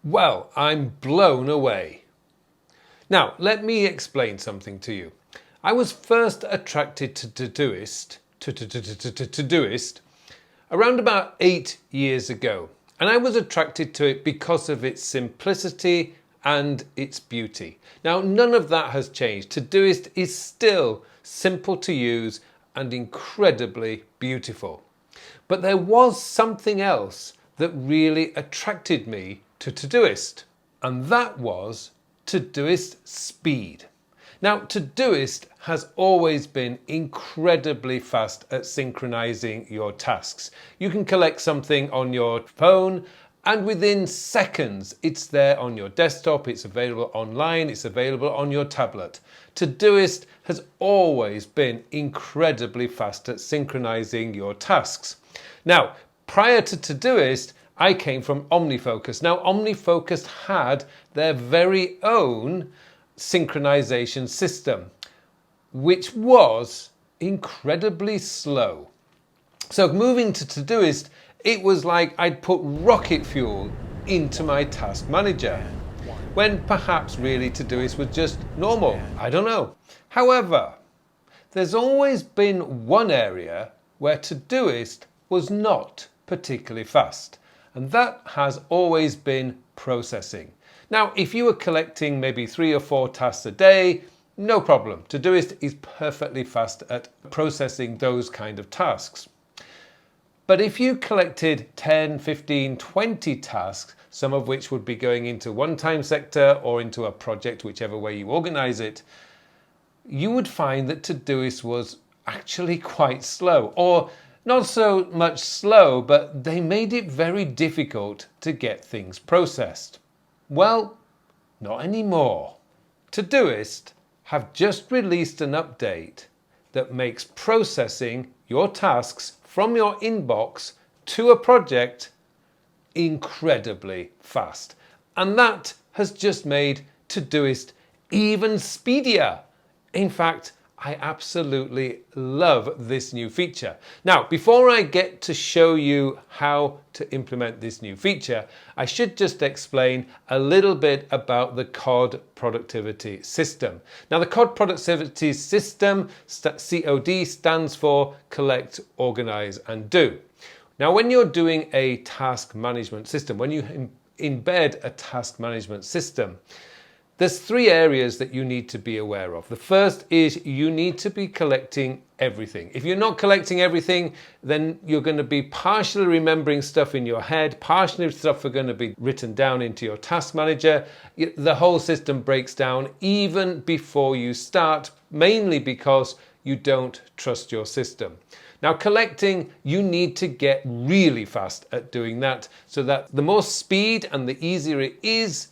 Well, I'm blown away. Now, let me explain something to you. I was first attracted to Todoist around about 8 years ago. And I was attracted to it because of its simplicity and its beauty. Now, none of that has changed. Todoist is still simple to use and incredibly beautiful. But there was something else that really attracted me to Todoist, and that was Todoist speed. Now, Todoist has always been incredibly fast at synchronizing your tasks. You can collect something on your phone and within seconds it's there on your desktop, it's available online, it's available on your tablet. Todoist has always been incredibly fast at synchronizing your tasks. Now, prior to Todoist, I came from OmniFocus. Now, OmniFocus had their very own synchronization system, which was incredibly slow. So moving to Todoist, it was like I'd put rocket fuel into my task manager, when perhaps really Todoist was just normal. I don't know. However, there's always been one area where Todoist was not particularly fast, and that has always been processing. Now, if you were collecting maybe 3 or 4 tasks a day, no problem. Todoist is perfectly fast at processing those kind of tasks. But if you collected 10, 15, 20 tasks, some of which would be going into one time sector or into a project, whichever way you organize it, you would find that Todoist was actually quite slow, or not so much slow, but they made it very difficult to get things processed. Well, not anymore. Todoist have just released an update that makes processing your tasks from your inbox to a project incredibly fast. And that has just made Todoist even speedier. In fact, I absolutely love this new feature. Now, before I get to show you how to implement this new feature, I should just explain a little bit about the COD productivity system. Now, the COD productivity system, COD, stands for Collect, Organize and Do. Now, when you're doing a task management system, when you embed a task management system, there's 3 areas that you need to be aware of. The first is you need to be collecting everything. If you're not collecting everything, then you're going to be partially remembering stuff in your head, partially stuff are going to be written down into your task manager. The whole system breaks down even before you start, mainly because you don't trust your system. Now, collecting, you need to get really fast at doing that, so that the more speed and the easier it is,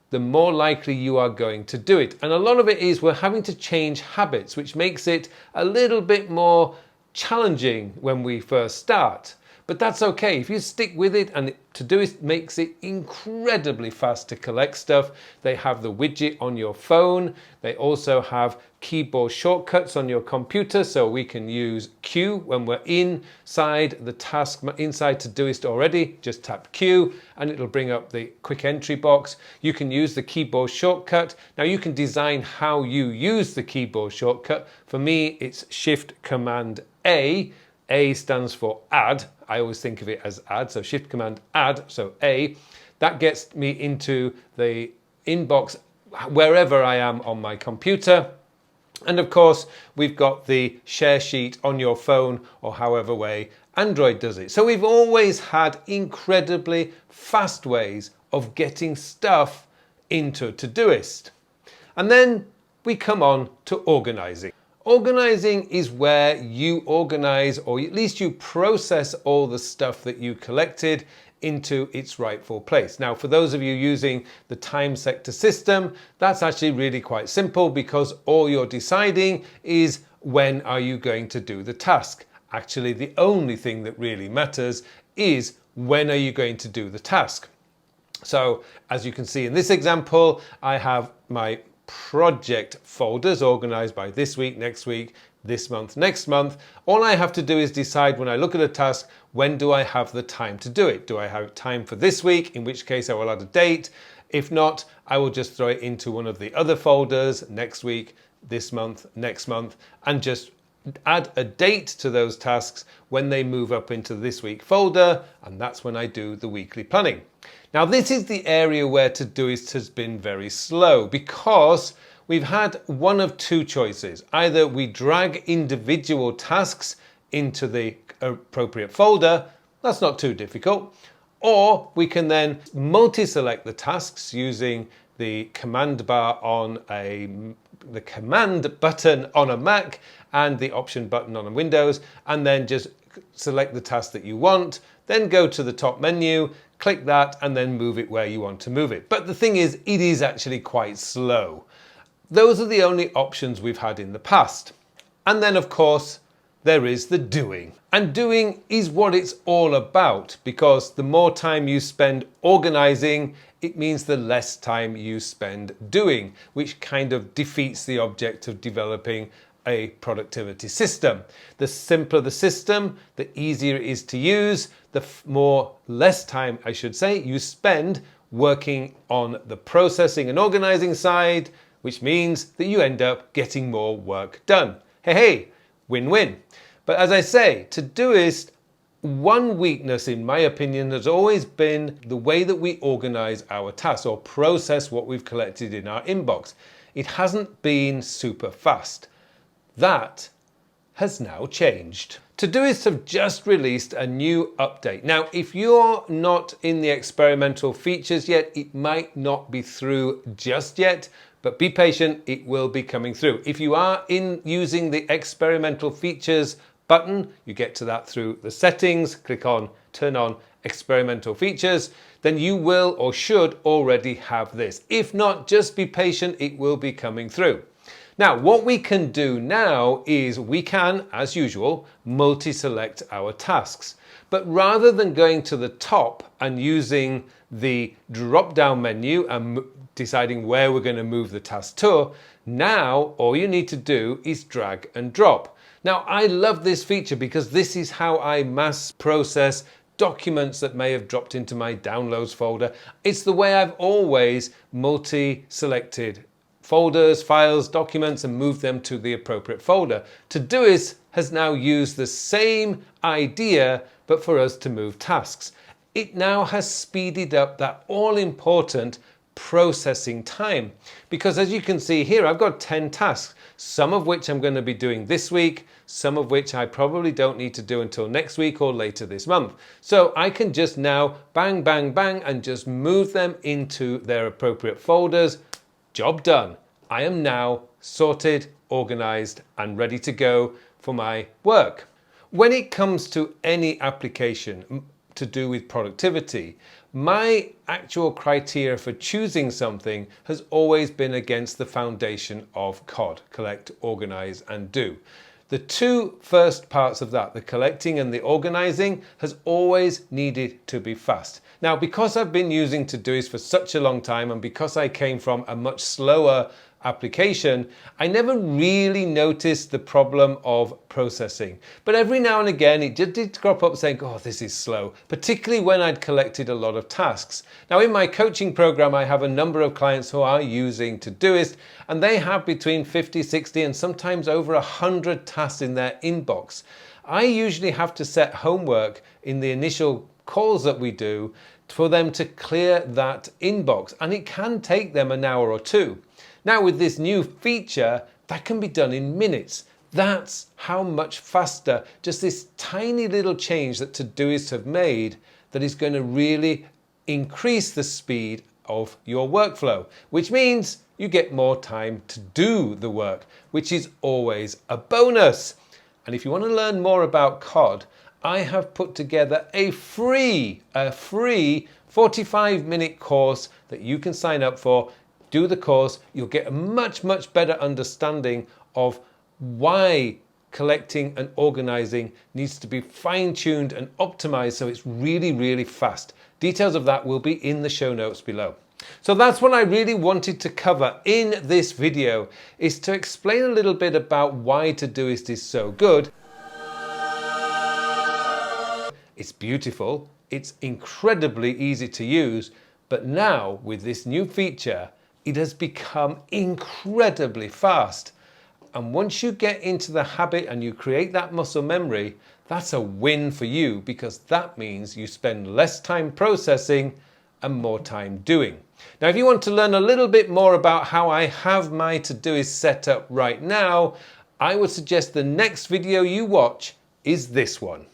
the more likely you are going to do it. And a lot of it is we're having to change habits, which makes it a little bit more challenging when we first start. But that's okay. If you stick with it, and Todoist makes it incredibly fast to collect stuff. They have the widget on your phone. They also have keyboard shortcuts on your computer, so we can use Q when we're inside the task, inside Todoist already. Just tap Q and it'll bring up the quick entry box. You can use the keyboard shortcut. Now, you can design how you use the keyboard shortcut. For me, it's Shift Command A. A stands for add. I always think of it as add, so Shift Command add, so A. That gets me into the inbox wherever I am on my computer. And of course, we've got the share sheet on your phone, or however way Android does it. So we've always had incredibly fast ways of getting stuff into Todoist. And then we come on to organizing. Organizing is where you organize, or at least you process all the stuff that you collected into its rightful place. Now, for those of you using the time sector system, that's actually really quite simple, because all you're deciding is when are you going to do the task. Actually, the only thing that really matters is when are you going to do the task. So as you can see in this example, I have my project folders organized by this week, next week, this month, next month. All I have to do is decide when I look at a task, when do I have the time to do it? Do I have time for this week, in which case I will add a date. If not, I will just throw it into one of the other folders next week, this month, next month, and just add a date to those tasks when they move up into this week folder, and that's when I do the weekly planning. Now this is the area where Todoist has been very slow, because we've had one of two choices. Either we drag individual tasks into the appropriate folder, that's not too difficult, or we can then multi-select the tasks using the command bar on the command button on a Mac and the option button on a Windows, and then just select the task that you want, then go to the top menu, click that, and then move it where you want to move it. But the thing is, it is actually quite slow. Those are the only options we've had in the past. And then of course, there is the doing. And doing is what it's all about, because the more time you spend organizing, it means the less time you spend doing, which kind of defeats the object of developing a productivity system. The simpler the system, the easier it is to use, the less time, I should say, you spend working on the processing and organizing side, which means that you end up getting more work done. Hey, win-win. But as I say, Todoist, one weakness in my opinion has always been the way that we organize our tasks or process what we've collected in our inbox. It hasn't been super fast. That has now changed. Todoist have just released a new update. Now, if you're not in the experimental features yet, it might not be through just yet, but be patient, it will be coming through. If you are using the experimental features button, you get to that through the settings, click on turn on experimental features, then you will or should already have this. If not, just be patient, it will be coming through. Now, what we can do now is we can, as usual, multi-select our tasks. But rather than going to the top and using the drop-down menu and deciding where we're going to move the task to, now all you need to do is drag and drop. Now, I love this feature because this is how I mass process documents that may have dropped into my downloads folder. It's the way I've always multi-selected folders, files, documents, and moved them to the appropriate folder. Todoist has now used the same idea, but for us to move tasks. It now has speeded up that all-important processing time. Because as you can see here, I've got 10 tasks, some of which I'm going to be doing this week, some of which I probably don't need to do until next week or later this month. So I can just now bang, bang, bang, and just move them into their appropriate folders. Job done. I am now sorted, organized, and ready to go for my work. When it comes to any application to do with productivity, my actual criteria for choosing something has always been against the foundation of COD, collect, organize, and do. The two first parts of that, the collecting and the organizing, has always needed to be fast. Now, because I've been using Todoist for such a long time, and because I came from a much slower application, I never really noticed the problem of processing. But every now and again, it just did crop up saying, oh, this is slow, particularly when I'd collected a lot of tasks. Now, in my coaching program, I have a number of clients who are using Todoist, and they have between 50, 60, and sometimes over 100 tasks in their inbox. I usually have to set homework in the initial calls that we do for them to clear that inbox, and it can take them an hour or two. Now, with this new feature, that can be done in minutes. That's how much faster just this tiny little change that Todoist have made that is going to really increase the speed of your workflow, which means you get more time to do the work, which is always a bonus. And if you want to learn more about COD, I have put together a free 45-minute course that you can sign up for. Do the course, you'll get a much better understanding of why collecting and organizing needs to be fine-tuned and optimized so it's really fast. Details of that will be in the show notes below. So that's what I really wanted to cover in this video, is to explain a little bit about why Todoist is so good. It's beautiful, it's incredibly easy to use, but now with this new feature, it has become incredibly fast. And once you get into the habit and you create that muscle memory, that's a win for you, because that means you spend less time processing and more time doing. Now, if you want to learn a little bit more about how I have my Todoist set up right now, I would suggest the next video you watch is this one.